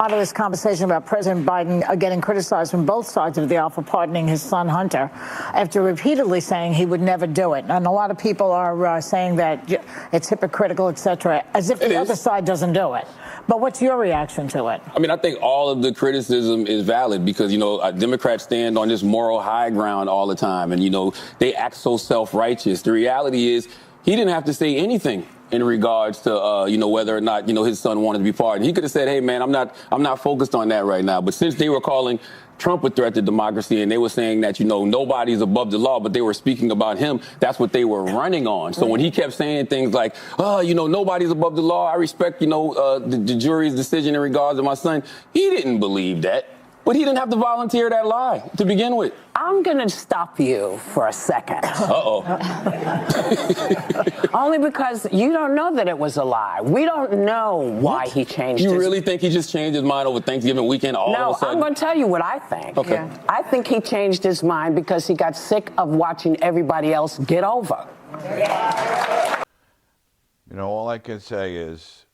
Out of this conversation about President Biden getting criticized from both sides of the aisle for pardoning his son Hunter after repeatedly saying he would never do it. And a lot of people are saying that it's hypocritical, et cetera, as if the other side doesn't do it. But what's your reaction to it? I mean, I think all of the criticism is valid because, Democrats stand on this moral high ground all the time. And, they act so self-righteous. The reality is he didn't have to say anything in regards to, whether or not, his son wanted to be pardoned. He could have said, hey, man, I'm not focused on that right now. But since they were calling Trump a threat to democracy and they were saying that, nobody's above the law, but they were speaking about him, that's what they were running on. So when he kept saying things like, nobody's above the law, I respect, the jury's decision in regards to my son, he didn't believe that. But he didn't have to volunteer that lie to begin with. I'm going to stop you for a second. Uh-oh. Only because you don't know that it was a lie. We don't know why he changed You really think he just changed his mind over Thanksgiving weekend all of a sudden? No, I'm going to tell you what I think. Okay. Yeah. I think he changed his mind because he got sick of watching everybody else get over. All I can say is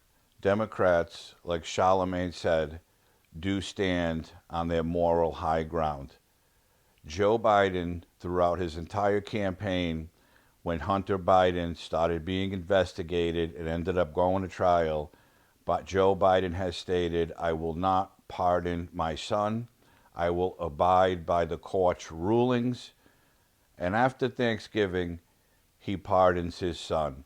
Democrats, like Charlemagne said, do stand on their moral high ground. Joe Biden, throughout his entire campaign, when Hunter Biden started being investigated and ended up going to trial, but Joe Biden has stated, I will not pardon my son. I will abide by the court's rulings. And after Thanksgiving, he pardons his son.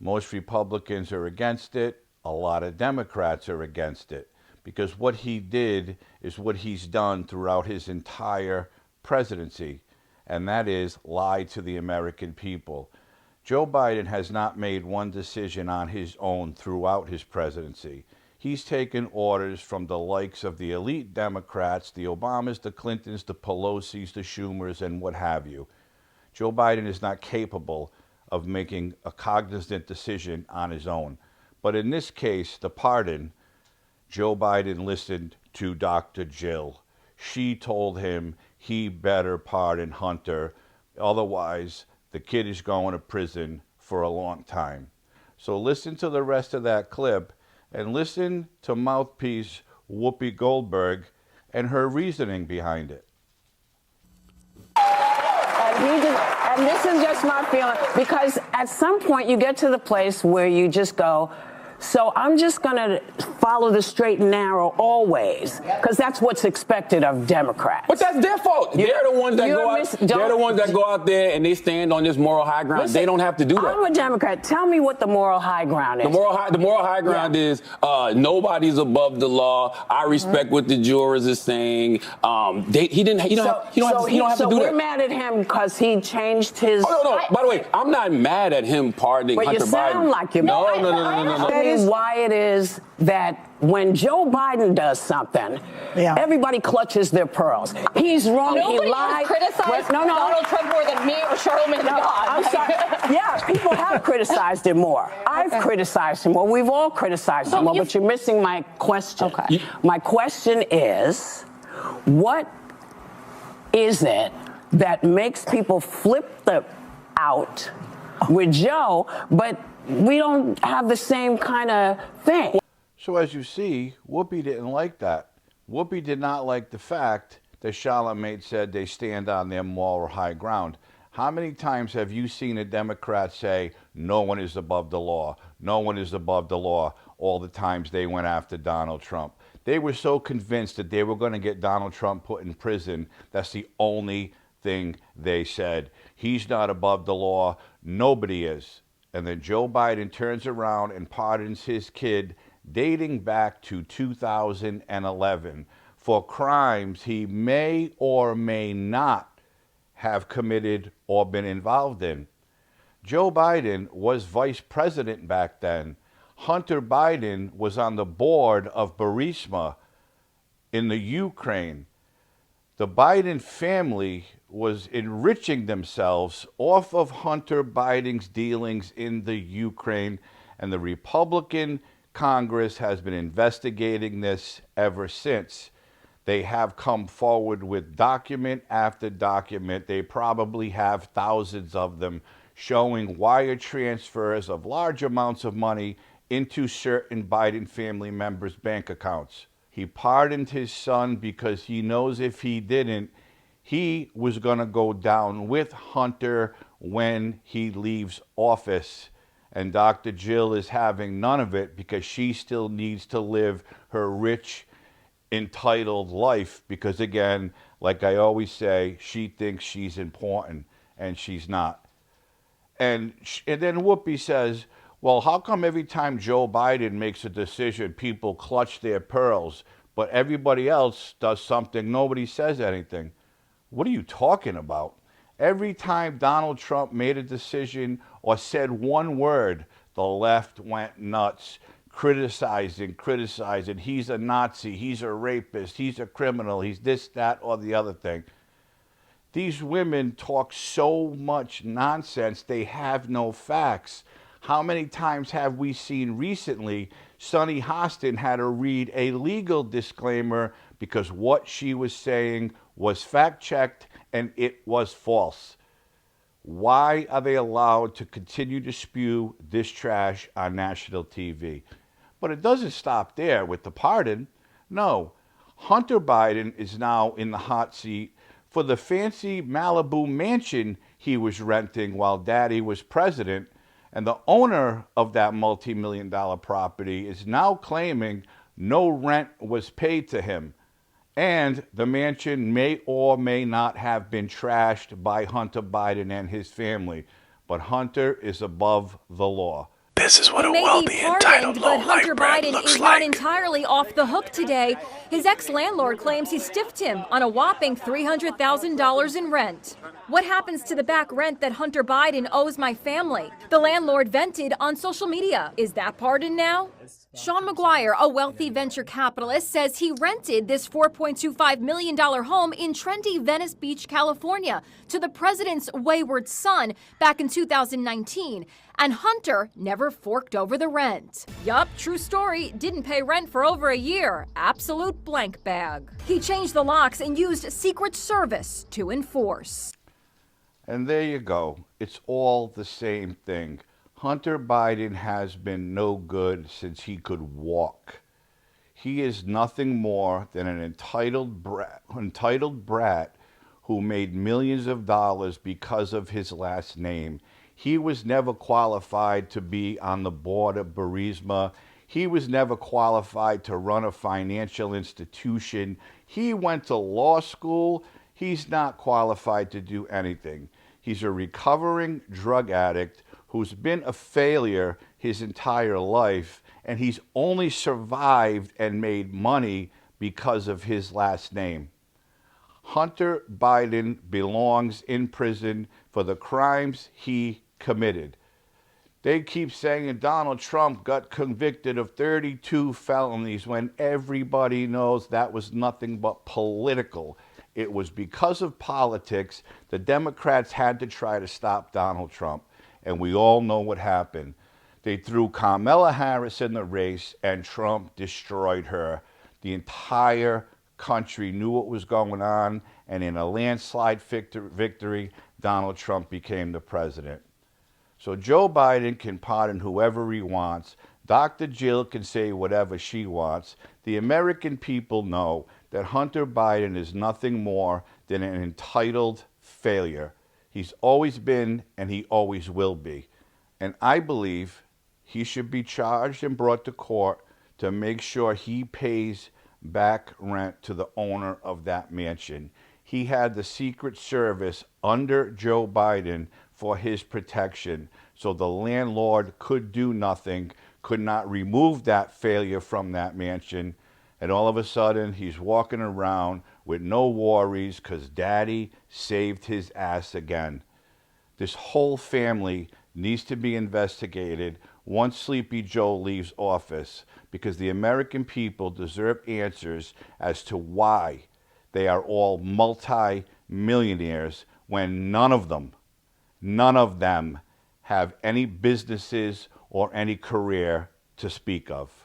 Most Republicans are against it. A lot of Democrats are against it. Because what he did is what he's done throughout his entire presidency, and that is lie to the American people. Joe Biden has not made one decision on his own throughout his presidency. He's taken orders from the likes of the elite Democrats, the Obamas, the Clintons, the Pelosi's, the Schumers, and what have you. Joe Biden is not capable of making a cognizant decision on his own. But in this case, the pardon, Joe Biden listened to Dr. Jill. She told him he better pardon Hunter. Otherwise, the kid is going to prison for a long time. So listen to the rest of that clip and listen to mouthpiece Whoopi Goldberg and her reasoning behind it. And this is just my feeling, because at some point you get to the place where you just go, so I'm just going to follow the straight and narrow always, because that's what's expected of Democrats. But that's their fault. They're the ones that go out there and they stand on this moral high ground. Listen, they don't have to do that. I'm a Democrat. Tell me what the moral high ground is. The moral high ground is nobody's above the law. I respect what the jurors are saying. He don't have to do that. So we're mad at him because he changed his. Oh, no. By the way, I'm not mad at him pardoning Hunter Biden. But you sound like you're mad. No. That is why it is that when Joe Biden does something, everybody clutches their pearls. He's wrong. Nobody he lied. Criticized Donald Trump more than me or Charlemagne the God. I'm sorry. Yeah, people have criticized him more. I've criticized him more. We've all criticized him more. But you're missing my question. Okay. My question is, what is it that makes people flip out with Joe, but we don't have the same kind of thing? So as you see, Whoopi didn't like that. Whoopi did not like the fact that Charlemagne said they stand on their moral high ground. How many times have you seen a Democrat say, no one is above the law, no one is above the law, all the times they went after Donald Trump? They were so convinced that they were going to get Donald Trump put in prison. That's the only thing they said. He's not above the law. Nobody is. And then Joe Biden turns around and pardons his kid dating back to 2011 for crimes he may or may not have committed or been involved in. Joe Biden was vice president back then. Hunter Biden was on the board of Burisma in the Ukraine. The Biden family was enriching themselves off of Hunter Biden's dealings in the Ukraine, and the Republican Congress has been investigating this ever since. They have come forward with document after document. They probably have thousands of them showing wire transfers of large amounts of money into certain Biden family members' bank accounts. He pardoned his son because he knows if he didn't, he was going to go down with Hunter when he leaves office. And Dr. Jill is having none of it because she still needs to live her rich, entitled life because, again, like I always say, she thinks she's important and she's not. And then Whoopi says, well, how come every time Joe Biden makes a decision, people clutch their pearls, but everybody else does something, nobody says anything? What are you talking about? Every time Donald Trump made a decision or said one word, the left went nuts, criticizing. He's a Nazi, he's a rapist, he's a criminal, he's this, that, or the other thing. These women talk so much nonsense, they have no facts. How many times have we seen recently Sunny Hostin had to read a legal disclaimer because what she was saying was fact-checked and it was false? Why are they allowed to continue to spew this trash on national TV? But it doesn't stop there with the pardon. No, Hunter Biden is now in the hot seat for the fancy Malibu mansion he was renting while Daddy was president, and the owner of that multi-million-dollar property is now claiming no rent was paid to him, and the mansion may or may not have been trashed by Hunter Biden and his family, but Hunter is above the law. This is what a wealthy, entitled, low-life Hunter brat Biden looks is like. not entirely off the hook today. His ex-landlord claims he stiffed him on a whopping $300,000 in rent. What happens to the back rent that Hunter Biden owes my family? The landlord vented on social media. Is that pardoned now? Sean McGuire, a wealthy venture capitalist, says he rented this $4.25 million home in trendy Venice Beach, California, to the president's wayward son back in 2019. And Hunter never forked over the rent. Yup, true story, didn't pay rent for over a year. Absolute blank bag. He changed the locks and used Secret Service to enforce. And there you go. It's all the same thing. Hunter Biden has been no good since he could walk. He is nothing more than an entitled brat who made millions of dollars because of his last name. He was never qualified to be on the board of Burisma. He was never qualified to run a financial institution. He went to law school. He's not qualified to do anything. He's a recovering drug addict who's been a failure his entire life, and he's only survived and made money because of his last name. Hunter Biden belongs in prison for the crimes he committed. They keep saying Donald Trump got convicted of 32 felonies when everybody knows that was nothing but political. It was because of politics. The Democrats had to try to stop Donald Trump. And we all know what happened. They threw Kamala Harris in the race, and Trump destroyed her. The entire country knew what was going on, and in a landslide victory, Donald Trump became the president. So Joe Biden can pardon whoever he wants. Dr. Jill can say whatever she wants. The American people know that Hunter Biden is nothing more than an entitled failure. He's always been, and he always will be. And I believe he should be charged and brought to court to make sure he pays back rent to the owner of that mansion. He had the Secret Service under Joe Biden for his protection, so the landlord could do nothing, could not remove that failure from that mansion, and all of a sudden he's walking around with no worries because Daddy saved his ass again. This whole family needs to be investigated once Sleepy Joe leaves office, because the American people deserve answers as to why they are all multi-millionaires when none of them have any businesses or any career to speak of.